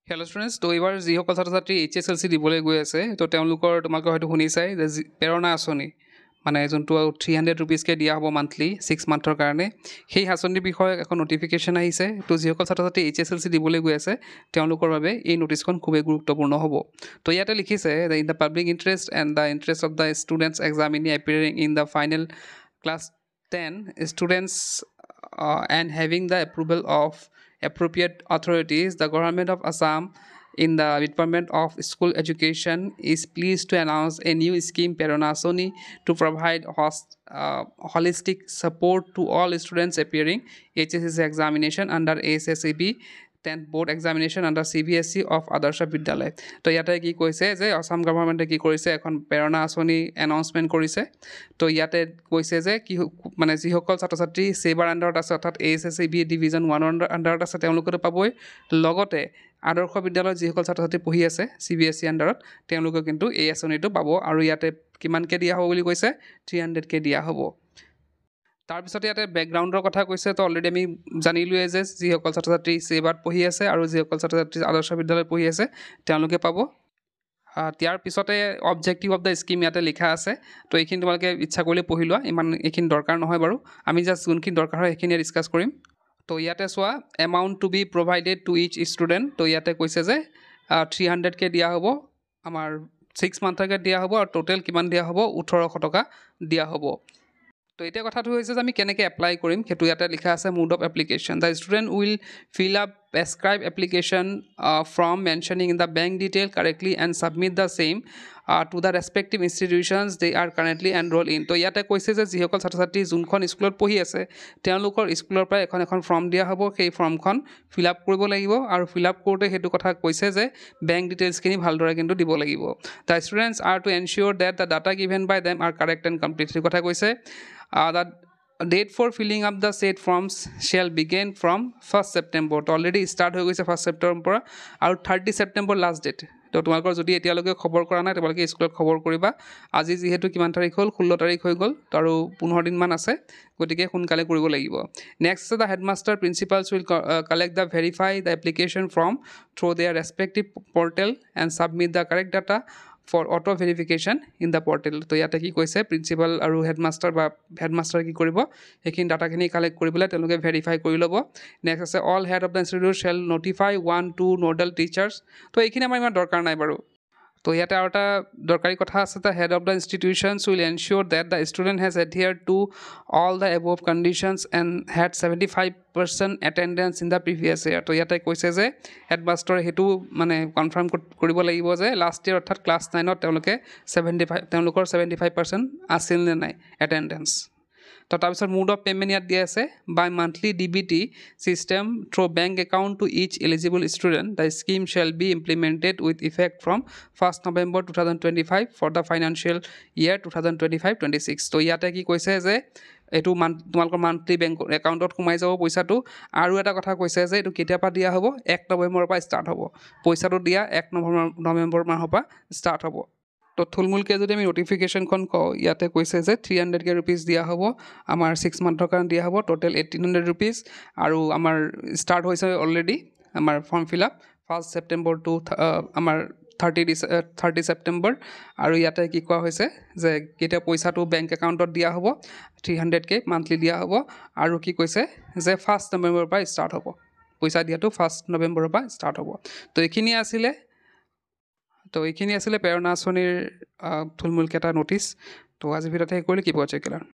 Hello' students তো এইবাৰ যিসকল ছাত্ৰ ছাত্ৰী HSLC দিবলৈ গৈ আছে তো তেওঁলোকৰ তোমালোকে হয়তো শুনিছাই যে প্ৰেৰণা আঁচনি মানে যোনটো 300 ৰুপিজকৈ দিয়া হ'ব মান্থলি 6 মান্থৰ কাৰণে সেই আঁচনিৰ বিষয়ে এখন নটিফিকেশ্যন আহিছে তো যিসকল ছাত্ৰ ছাত্ৰী HSLC দিবলৈ গৈ আছে তেওঁলোকৰ বাবে এই নটিচখন খুবেই গুৰুত্বপূৰ্ণ হ'ব তো ইয়াতে লিখিছে যে in the public interest and the interest of the students examinee appearing in the final class 10 students and having the approval of appropriate authorities, the government of Assam in the Department of School Education is pleased to announce a new scheme, Prerana Asani, to provide holistic support to all students appearing HSC examination under ASSEB 10th board examination under CBSE of Adarsha Vidyalaya. তো ইয়াতে কি কৈছে যে আসাম গভৰ্ণমেণ্টে কি কৰিছে এখন প্ৰেৰণা আঁচনি এনাউন্সমেণ্ট কৰিছে তো ইয়াতে কৈছে যে কি মানে যিসকল ছাত্ৰ ছাত্ৰী ছেবাৰ আণ্ডাৰত আছে অৰ্থাৎ ASSEB ডিভিজন 1ৰ আণ্ডাৰত আছে তেওঁলোকেতো পাবই লগতে আদৰ্শ বিদ্যালয়ত যিসকল ছাত্ৰ ছাত্ৰী পঢ়ি আছে CBSE আণ্ডাৰত তেওঁলোকে কিন্তু এই আঁচনিটো পাব আৰু ইয়াতে কিমানকৈ দিয়া হ'ব বুলি কৈছে 300কৈ দিয়া হ'ব তাৰপিছতে ইয়াতে বেকগ্ৰাউণ্ডৰ কথা কৈছে তো অলৰেডি আমি জানিলোৱে যে যিসকল ছাত্ৰ ছাত্ৰী ছেবাত পঢ়ি আছে আৰু যিসকল ছাত্ৰ ছাত্ৰী আদৰ্শ বিদ্যালয়ত পঢ়ি আছে তেওঁলোকে পাব ইয়াৰ পিছতে অবজেক্টিভ অফ দ্য স্কিম ইয়াতে লিখা আছে তো এইখিনি তোমালোকে ইচ্ছা কৰিলে পঢ়ি লোৱা ইমান এইখিনি দৰকাৰ নহয় বাৰু আমি জাষ্ট যোনখিনি দৰকাৰ হয় সেইখিনি ডিছকাছ কৰিম তো ইয়াতে চোৱা amount to be provided to each student তো ইয়াতে কৈছে যে 300কৈ দিয়া হ'ব আমাৰ 6 মান্থকৈ দিয়া হ'ব আৰু টোটেল কিমান দিয়া হ'ব 1800 টকা দিয়া হ'ব তো এতিয়া কথাটো হৈছে যে আমি কেনেকৈ এপ্লাই কৰিম সেইটো ইয়াতে লিখা আছে mode of application the student will fill up prescribed application form mentioning in the bank detail correctly and submit the same to the respective institutions they are currently enrol in তো ইয়াতে কৈছে যে যিসকল ছাত্ৰ ছাত্ৰী যোনখন স্কুলত পঢ়ি আছে তেওঁলোকৰ স্কুলৰ পৰা এখন ফৰ্ম দিয়া হ'ব সেই ফৰ্মখন ফিল আপ কৰিব লাগিব আৰু ফিল আপ কৰোঁতে সেইটো কথা কৈছে যে বেংক ডিটেইলছখিনি ভালদৰে কিন্তু দিব লাগিব the students are to ensure that the data given by them are correct and complete সেইটো কথা কৈছে the date for filling up the said forms shall begin from 1st September তো অলৰেডি ষ্টাৰ্ট হৈ গৈছে 1st September পৰা আৰু 30 September last date তো তোমালোকৰ যদি এতিয়ালৈকে খবৰ কৰা নাই তোমালোকে স্কুলত খবৰ কৰিবা আজি যিহেতু কিমান তাৰিখ হ'ল 16 তাৰিখ হৈ গ'ল তো আৰু 15 দিনমান আছে গতিকে সোনকালে কৰিব লাগিব next the headmaster principals will collect the verify the application form through their respective portal and submit the correct data for auto verification in the portal তো ইয়াতে কি কৈছে প্ৰিন্সিপাল আৰু হেডমাষ্টাৰ কি কৰিব সেইখিনি ডাটাখিনি কালেক্ট কৰি পেলাই তেওঁলোকে ভেৰিফাই কৰি ল'ব নেক্সট আছে all head of the institute shell notify 1-2 nodal teachers তো এইখিনি আমাৰ ইমান দৰকাৰ নাই বাৰু তো ইয়াতে আৰু এটা দৰকাৰী কথা আছে the head of the institutions will ensure that the student has adhered to all the above conditions and had 75% attendance in the previous year তো ইয়াতে কৈছে যে হেডমাষ্টাৰে সেইটো মানে কনফাৰ্ম কৰিব লাগিব যে লাষ্ট ইয়েৰ অৰ্থাৎ ক্লাছ 9ত তেওঁলোকৰ 75% আছিল নে নাই এটেণ্ডেঞ্চ তো তাৰপিছত মোড অফ পে'মেণ্ট ইয়াত দিয়া আছে by monthly DBT system through bank account to each eligible student the scheme shall be implemented with effect from 1st November 2025 for the financial year 2025-26 তো ইয়াতে কি কৈছে যে এইটো তোমালোকৰ মান্থলি বেংক একাউণ্টত সোমাই যাব পইচাটো আৰু এটা কথা কৈছে যে এইটো কেতিয়াবা দিয়া হ'ব 1 নৱেম্বৰৰ পৰা ষ্টাৰ্ট হ'ব পইচাটো দিয়া 1 নৱেম্বৰ মাহৰ পৰা ষ্টাৰ্ট হ'ব তো থুলমূলকৈ যদি আমি নটিফিকেশ্যনখন কওঁ ইয়াতে কৈছে যে 300কৈ ৰুপিজ দিয়া হ'ব আমাৰ 6 মান্থৰ কাৰণে দিয়া হ'ব টোটেল 1800 ৰুপিজ আৰু আমাৰ ষ্টাৰ্ট হৈছে অলৰেডি আমাৰ form fill up 1st September to আমাৰ 30 September আৰু ইয়াতে কি কোৱা হৈছে যে কেতিয়া পইচাটো বেংক একাউণ্টত দিয়া হ'ব 300কৈ মান্থলি দিয়া হ'ব আৰু কি কৈছে যে 1st November পৰা ষ্টাৰ্ট হ'ব পইচা দিয়াটো 1st November পৰা ষ্টাৰ্ট হ'ব তো এইখিনি আছিলে প্ৰেৰণা আঁচনিৰ থুলমূলকৈ এটা নটিছ তো আজি ভিডিঅ'তে শেষ কৰিলে কি প্ৰজেক্ট